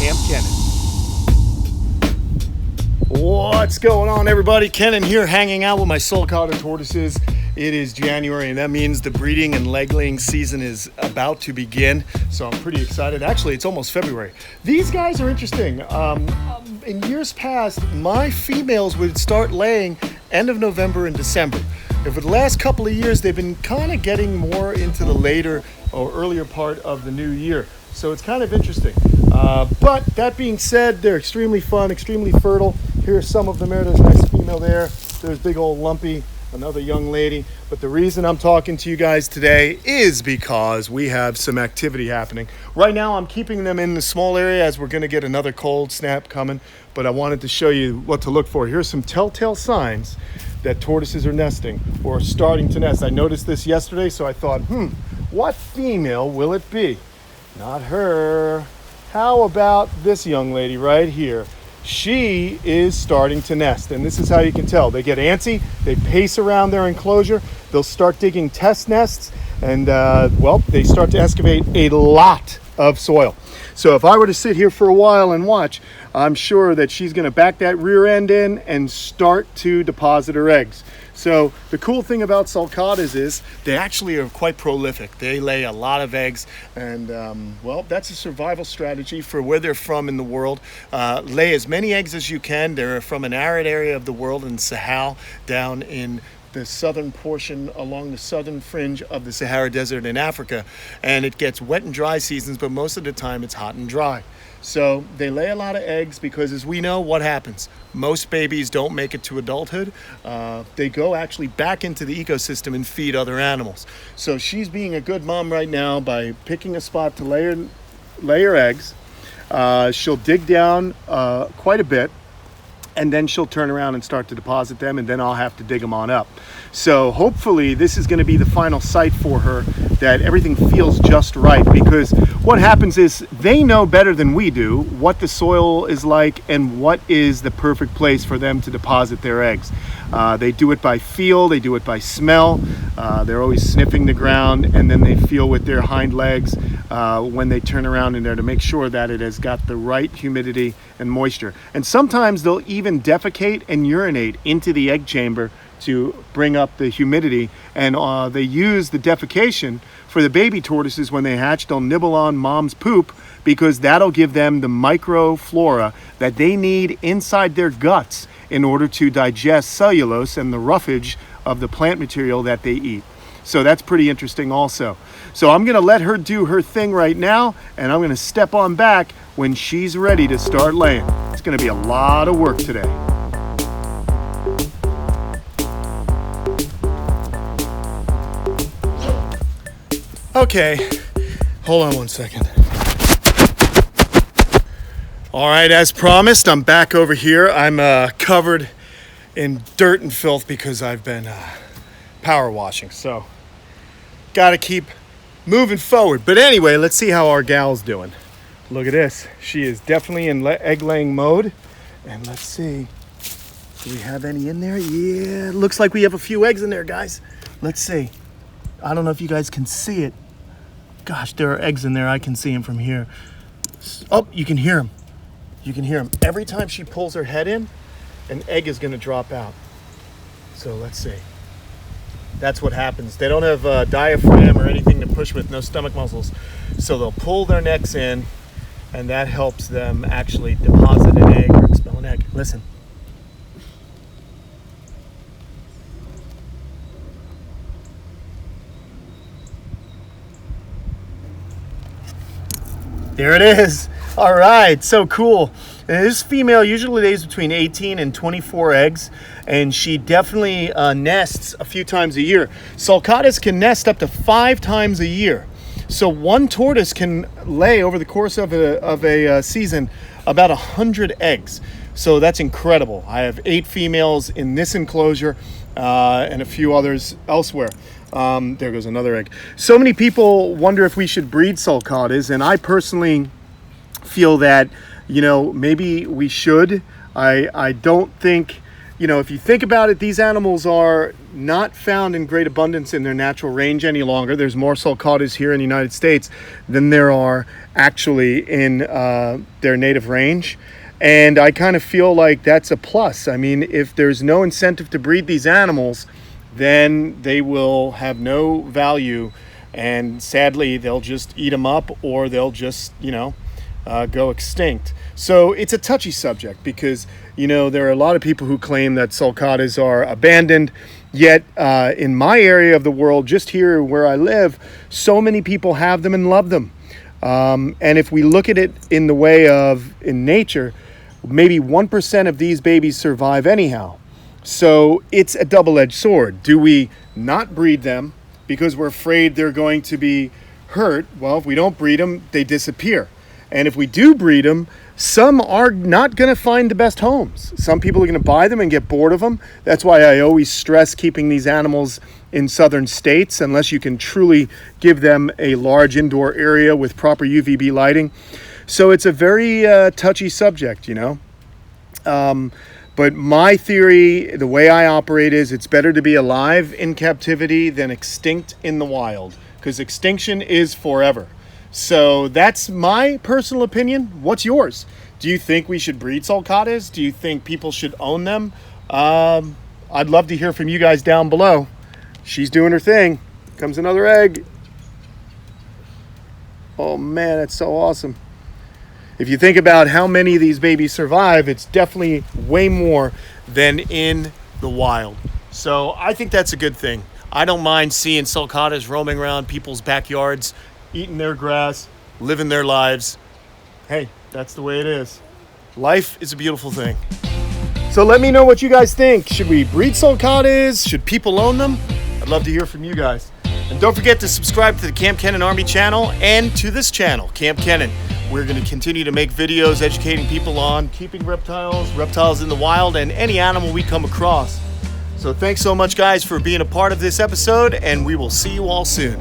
Kamp Kenan. What's going on, everybody? Kenan here, hanging out with my Sulcata Tortoises. It is January, and that means the breeding and leg laying season is about to begin. So I'm pretty excited. Actually, it's almost February. These guys are interesting. In years past, my females would start laying end of November and December. And for the last couple of years, they've been kind of getting more into the later or earlier part of the new year. So it's kind of interesting. But that being said, they're extremely fun, extremely fertile. Here's some of them there. There's a nice female there. There's big old Lumpy, another young lady. But the reason I'm talking to you guys today is because we have some activity happening. Right now, I'm keeping them in the small area as we're going to get another cold snap coming. But I wanted to show you what to look for. Here's some telltale signs that tortoises are nesting or starting to nest. I noticed this yesterday, so I thought, what female will it be? Not her. How about this young lady right here? She is starting to nest, and this is how you can tell. They get antsy, they pace around their enclosure, they'll start digging test nests, and they start to excavate a lot of soil. So if I were to sit here for a while and watch, I'm sure that she's going to back that rear end in and start to deposit her eggs. So the cool thing about sulcatas is they actually are quite prolific. They lay a lot of eggs, and that's a survival strategy for where they're from in the world. Lay as many eggs as you can. They're from an arid area of the world in Sahel, down in the southern portion along the southern fringe of the Sahara Desert in Africa, and it gets wet and dry seasons, but most of the time it's hot and dry. So they lay a lot of eggs because, as we know, what happens? Most babies don't make it to adulthood. They go actually back into the ecosystem and feed other animals. So she's being a good mom right now by picking a spot to lay her eggs. She'll dig down quite a bit, and then she'll turn around and start to deposit them, and then I'll have to dig them on up. So hopefully this is going to be the final site for her, that everything feels just right, because what happens is they know better than we do what the soil is like and what is the perfect place for them to deposit their eggs. They do it by feel, they do it by smell. They're always sniffing the ground, and then they feel with their hind legs when they turn around in there to make sure that it has got the right humidity and moisture. And sometimes they'll even defecate and urinate into the egg chamber to bring up the humidity, and they use the defecation for the baby tortoises. When they hatch, they'll nibble on mom's poop because that'll give them the microflora that they need inside their guts in order to digest cellulose and the roughage of the plant material that they eat. So that's pretty interesting also. So I'm going to let her do her thing right now, and I'm going to step on back when she's ready to start laying. It's going to be a lot of work today. Okay, hold on one second. All right, as promised, I'm back over here. I'm covered in dirt and filth because I've been power washing. So, gotta keep moving forward. But anyway, let's see how our gal's doing. Look at this. She is definitely in egg laying mode. And let's see, do we have any in there? Yeah, looks like we have a few eggs in there, guys. Let's see. I don't know if you guys can see it. Gosh, there are eggs in there. I can see them from here. Oh, you can hear them. You can hear them. Every time she pulls her head in, an egg is going to drop out. So let's see. That's what happens. They don't have a diaphragm or anything to push with, no stomach muscles. So they'll pull their necks in, and that helps them actually deposit an egg or expel an egg. Listen. There it is. All right, so cool. And this female usually lays between 18 and 24 eggs, and she definitely nests a few times a year. Sulcatas can nest up to 5 times a year. So one tortoise can lay over the course of a season about 100 eggs. So that's incredible. I have 8 females in this enclosure and a few others elsewhere. There goes another egg. So many people wonder if we should breed sulcatas, and I personally feel that, maybe we should. I don't think, if you think about it, these animals are not found in great abundance in their natural range any longer. There's more sulcatas here in the United States than there are actually in their native range. And I kind of feel like that's a plus. I mean, if there's no incentive to breed these animals, then they will have no value. And sadly, they'll just eat them up, or they'll just, go extinct. So it's a touchy subject because, there are a lot of people who claim that sulcatas are abandoned. Yet in my area of the world, just here where I live, so many people have them and love them. And if we look at it in the way of in nature, maybe 1% of these babies survive anyhow. So it's a double-edged sword. Do we not breed them because we're afraid they're going to be hurt? Well, if we don't breed them, they disappear. And if we do breed them, some are not going to find the best homes. Some people are going to buy them and get bored of them. That's why I always stress keeping these animals in southern states, unless you can truly give them a large indoor area with proper UVB lighting. So it's a very touchy subject, But my theory, the way I operate is it's better to be alive in captivity than extinct in the wild, because extinction is forever. So that's my personal opinion. What's yours? Do you think we should breed sulcatas? Do you think people should own them? I'd love to hear from you guys down below. She's doing her thing. Comes another egg. Oh man, that's so awesome. If you think about how many of these babies survive, it's definitely way more than in the wild. So I think that's a good thing. I don't mind seeing sulcatas roaming around people's backyards, eating their grass, living their lives. Hey, that's the way it is. Life is a beautiful thing. So let me know what you guys think. Should we breed sulcatas? Should people own them? I'd love to hear from you guys. And don't forget to subscribe to the Kamp Kenan Army channel and to this channel, Kamp Kenan. We're going to continue to make videos educating people on keeping reptiles in the wild, and any animal we come across. So thanks so much, guys, for being a part of this episode, and we will see you all soon.